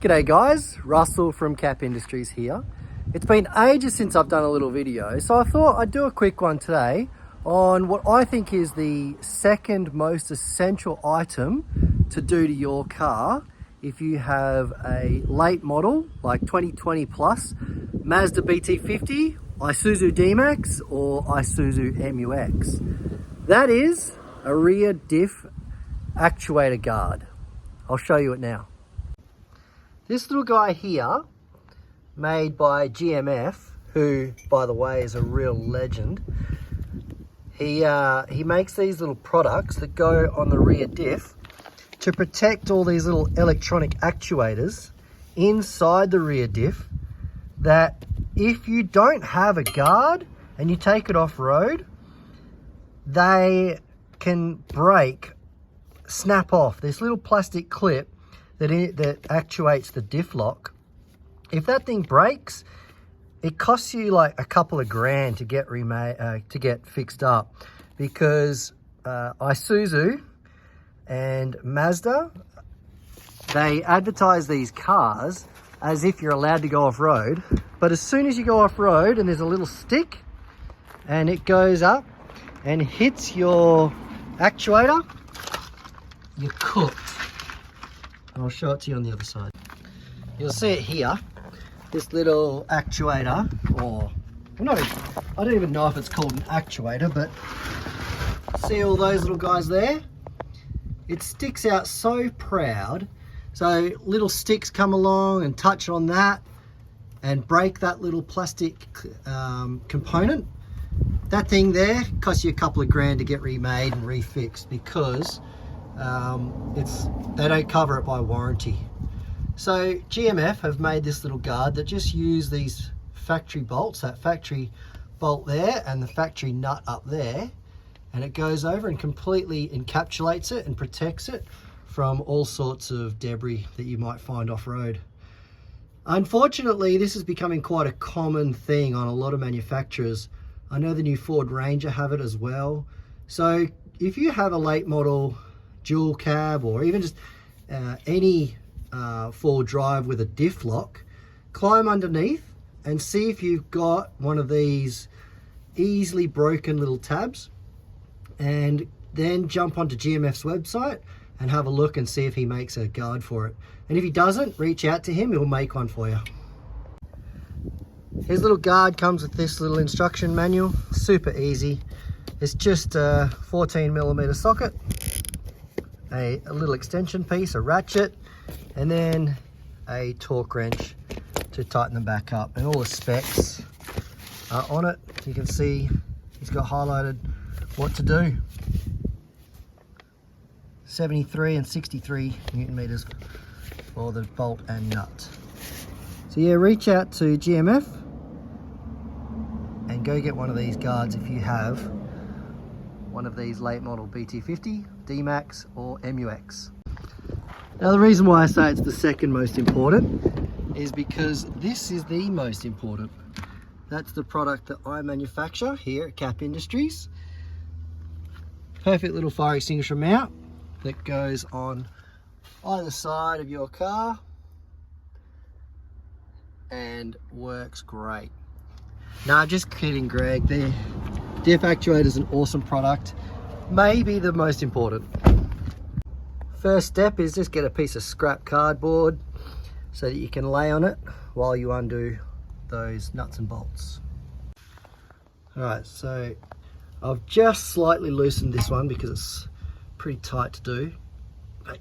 G'day guys, Russell from Kap Industries here. It's been ages since I've done a little video, so I thought I'd do a quick one today on what I think is the second most essential item to do to your car if you have a late model like 2020 plus Mazda BT50, Isuzu DMAX or Isuzu MUX. That is a rear diff actuator guard. I'll show you it now. This little guy here, made by GMF, who, by the way, is a real legend. He makes these little products that go on the rear diff to protect all these little electronic actuators inside the rear diff that if you don't have a guard and you take it off-road, they can break, snap off. This little plastic clip that actuates the diff lock. If that thing breaks, it costs you like a couple of grand to get fixed up, because Isuzu and Mazda, they advertise these cars as if you're allowed to go off-road, but as soon as you go off-road and there's a little stick and it goes up and hits your actuator, you're cooked. I'll show it to you on the other side. You'll see it here, this little actuator, or I don't even know if it's called an actuator, but see all those little guys there? It sticks out so proud. So little sticks come along and touch on that and break that little plastic component. That thing there costs you a couple of grand to get remade and refixed, because they don't cover it by warranty. So GMF have made this little guard that just use these factory bolts, that factory bolt there and the factory nut up there, and it goes over and completely encapsulates it and protects it from all sorts of debris that you might find off-road. Unfortunately, this is becoming quite a common thing on a lot of manufacturers. I know the new Ford Ranger have it as well. So if you have a late model dual cab, or even just any four-wheel drive with a diff lock, climb underneath and see if you've got one of these easily broken little tabs, and then jump onto GMF's website and have a look and see if he makes a guard for it. And if he doesn't, reach out to him, he'll make one for you. His little guard comes with this little instruction manual, super easy. It's just a 14mm socket, a little extension piece, a ratchet, and then a torque wrench to tighten them back up. And all the specs are on it. You can see he's got highlighted what to do. 73 and 63 Newton meters for the bolt and nut. So yeah, reach out to GMF and go get one of these guards if you have one of these late model BT50, DMAX or MUX. Now the reason why I say it's the second most important is because this is the most important. That's the product that I manufacture here at Kap Industries. Perfect little fire extinguisher mount that goes on either side of your car and works great. Nah, just kidding, Greg. The diff actuator is an awesome product, maybe the most important. First step is just get a piece of scrap cardboard so that you can lay on it while you undo those nuts and bolts. Alright, so I've just slightly loosened this one because it's pretty tight to do. But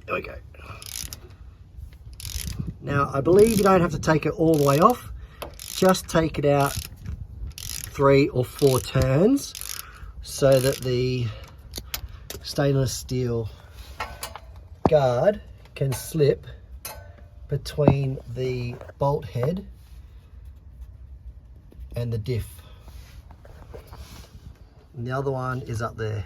there we go. Now I believe you don't have to take it all the way off, just take it out 3 or 4 turns so that the stainless steel guard can slip between the bolt head and the diff. And the other one is up there.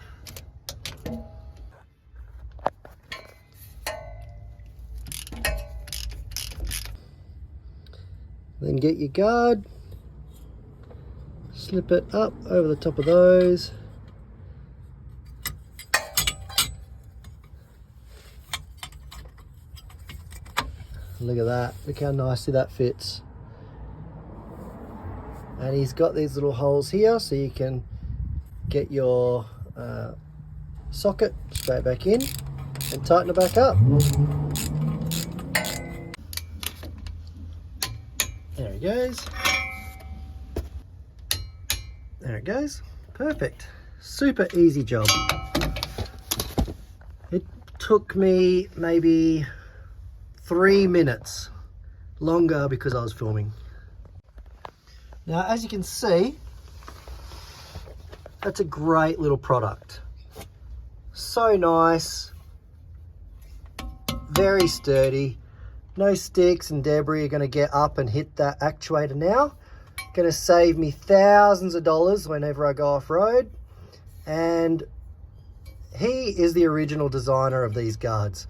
Then get your guard, slip it up over the top of those, Look at that, look how nicely that fits. And he's got these little holes here so you can get your socket straight back in and tighten it back up. There it goes. There it goes. Perfect. Super easy job. It took me maybe 3 minutes longer because I was filming. Now, as you can see, that's a great little product. So nice, very sturdy. No sticks and debris are going to get up and hit that actuator now. Going to save me thousands of dollars whenever I go off-road. And he is the original designer of these guards.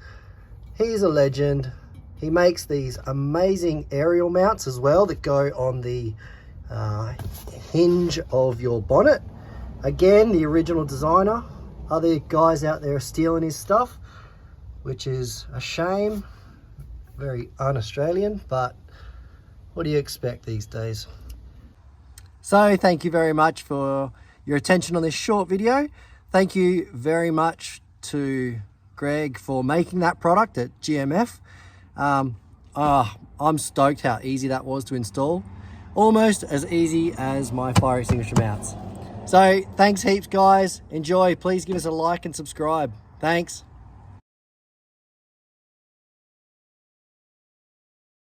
He's a legend. He makes these amazing aerial mounts as well that go on the hinge of your bonnet. Again, the original designer. Other guys out there are stealing his stuff, which is a shame. Very un-Australian, but what do you expect these days? So thank you very much for your attention on this short video. Thank you very much to Greg for making that product at GMF. I'm stoked how easy that was to install. Almost as easy as my fire extinguisher mounts. So thanks heaps guys. Enjoy. Please give us a like and subscribe. Thanks.